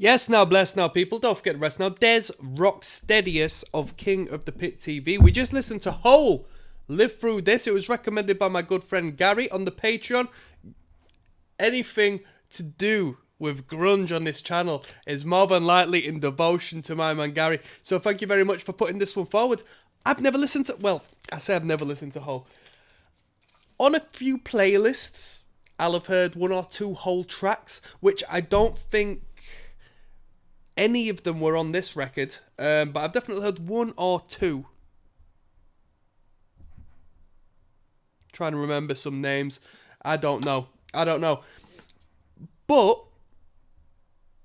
Yes, now bless now people, don't forget the rest now. There's ROCKSTEADY of King of the Pit TV. We just listened to Hole, Live Through This. It was recommended by my good friend Gary on the Patreon. Anything to do with grunge on this channel is more than likely in devotion to my man Gary. So thank you very much for putting this one forward. I've never listened to, well, I say I've never listened to Hole. On a few playlists, I'll have heard one or two Hole tracks, which I don't think any of them were on this record, but I've definitely heard one or two. Trying to remember some names. I don't know. But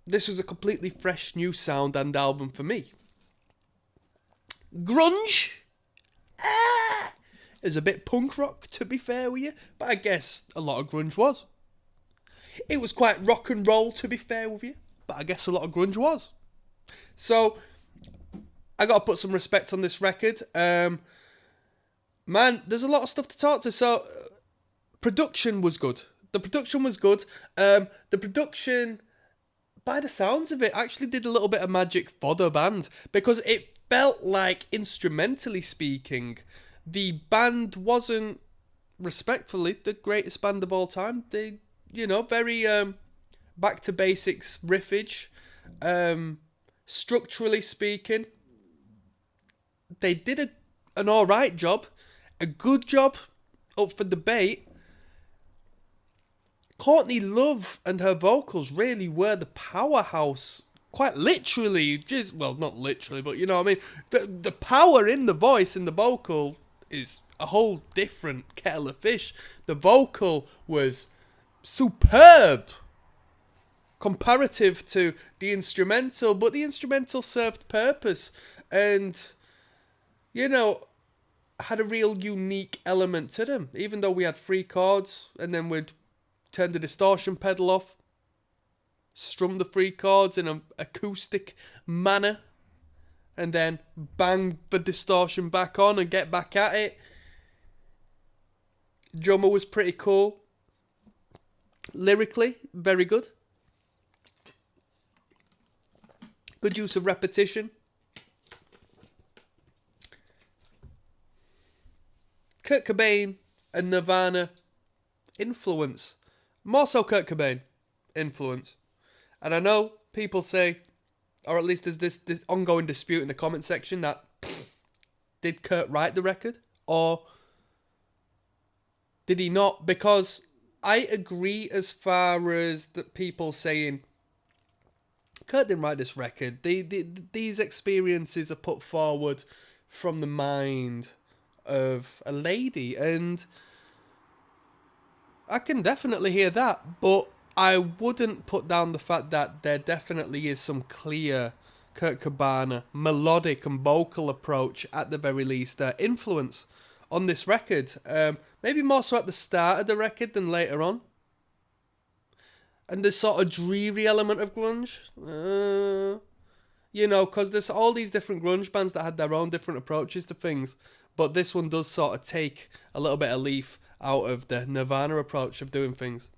this was a completely fresh new sound and album for me. Grunge? Is a bit punk rock, to be fair with you, but I guess a lot of grunge was. It was quite rock and roll, to be fair with you, but I guess a lot of grunge was. So, I gotta put some respect on this record. Man, there's a lot of stuff to talk to. So, production was good. The production was good. The production, by the sounds of it, actually did a little bit of magic for the band, because it felt like, instrumentally speaking, the band wasn't, respectfully, the greatest band of all time. They, very back to basics riffage. Structurally speaking, they did an alright job, a good job, up for debate. Courtney Love and her vocals really were the powerhouse, quite literally, just, well, not literally, but you know what I mean, the power in the voice and the vocal is a whole different kettle of fish. The vocal was superb comparative to the instrumental, but the instrumental served purpose and, had a real unique element to them. Even though we had 3 chords and then we'd turn the distortion pedal off, strum the 3 chords in an acoustic manner, and then bang the distortion back on and get back at it. Drummer was pretty cool. Lyrically, very good. Good use of repetition. Kurt Cobain and Nirvana influence. More so Kurt Cobain influence. And I know people say, or at least there's this ongoing dispute in the comment section that did Kurt write the record or did he not? Because I agree as far as that people saying Kurt didn't write this record. These experiences are put forward from the mind of a lady, and I can definitely hear that, but I wouldn't put down the fact that there definitely is some clear Kurt Cobain melodic and vocal approach, at the very least, influence on this record. Maybe more so at the start of the record than later on. And the sort of dreary element of grunge. Because there's all these different grunge bands that had their own different approaches to things. But this one does sort of take a little bit of leaf out of the Nirvana approach of doing things.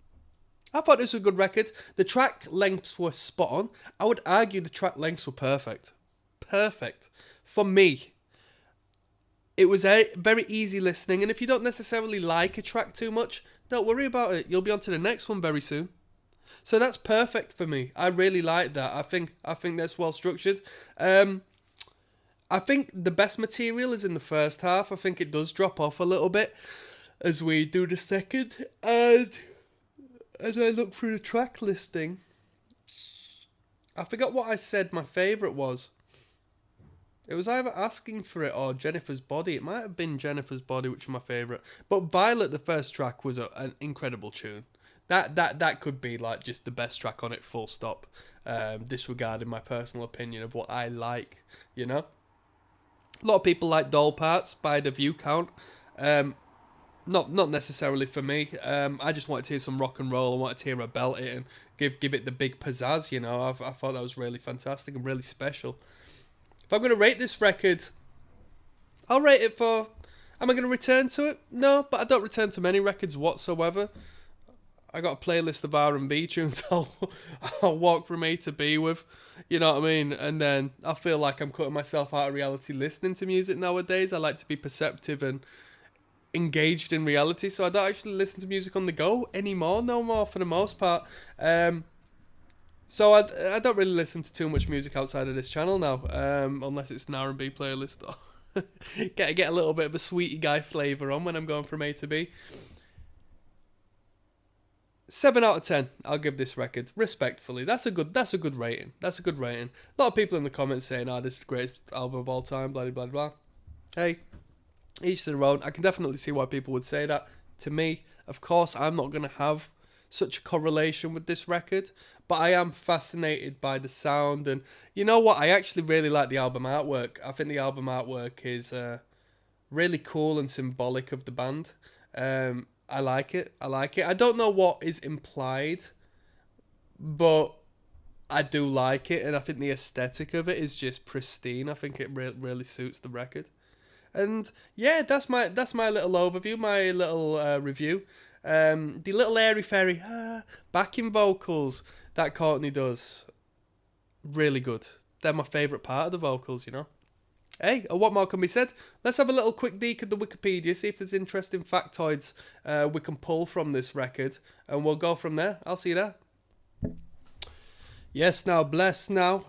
I thought this was a good record. The track lengths were spot on. I would argue the track lengths were perfect. Perfect. For me. It was very easy listening. And if you don't necessarily like a track too much, don't worry about it. You'll be on to the next one very soon. So that's perfect for me. I really like that. I think that's well structured. I think the best material is in the first half. I think it does drop off a little bit as we do the second. And as I look through the track listing, I forgot what I said my favourite was. It was either Asking for It or Jennifer's Body. It might have been Jennifer's Body, which is my favourite. But Violet, the first track, was an incredible tune. That could be like just the best track on it, full stop. Disregarding my personal opinion of what I like, A lot of people like Doll Parts by the view count. Not necessarily for me. I just wanted to hear some rock and roll. I wanted to hear her belt it and give it the big pizzazz, I thought that was really fantastic and really special. If I'm going to rate this record, I'll rate it for... Am I going to return to it? No, but I don't return to many records whatsoever. I got a playlist of R&B tunes I'll walk from A to B with, you know what I mean? And then I feel like I'm cutting myself out of reality listening to music nowadays. I like to be perceptive and engaged in reality, so I don't actually listen to music on the go anymore, no more for the most part. So I don't really listen to too much music outside of this channel now, unless it's an R&B playlist. Or get a little bit of a sweetie guy flavour on when I'm going from A to B. 7 out of 10. I'll give this record respectfully. That's a good rating. That's a good rating. A lot of people in the comments saying, "Oh, this is the greatest album of all time." Blah blah blah. Hey, each to their own. I can definitely see why people would say that. To me, of course, I'm not gonna have such a correlation with this record, but I am fascinated by the sound, and you know what? I actually really like the album artwork. I think the album artwork is really cool and symbolic of the band. I like it. I don't know what is implied, but I do like it, and I think the aesthetic of it is just pristine. I think it really suits the record. And yeah, that's my little overview, my little review. The little airy fairy backing vocals that Courtney does, really good. They're my favourite part of the vocals, you know. Hey, what more can be said? Let's have a little quick deke at the Wikipedia, see if there's interesting factoids we can pull from this record, and we'll go from there. I'll see you there. Yes, now, bless now.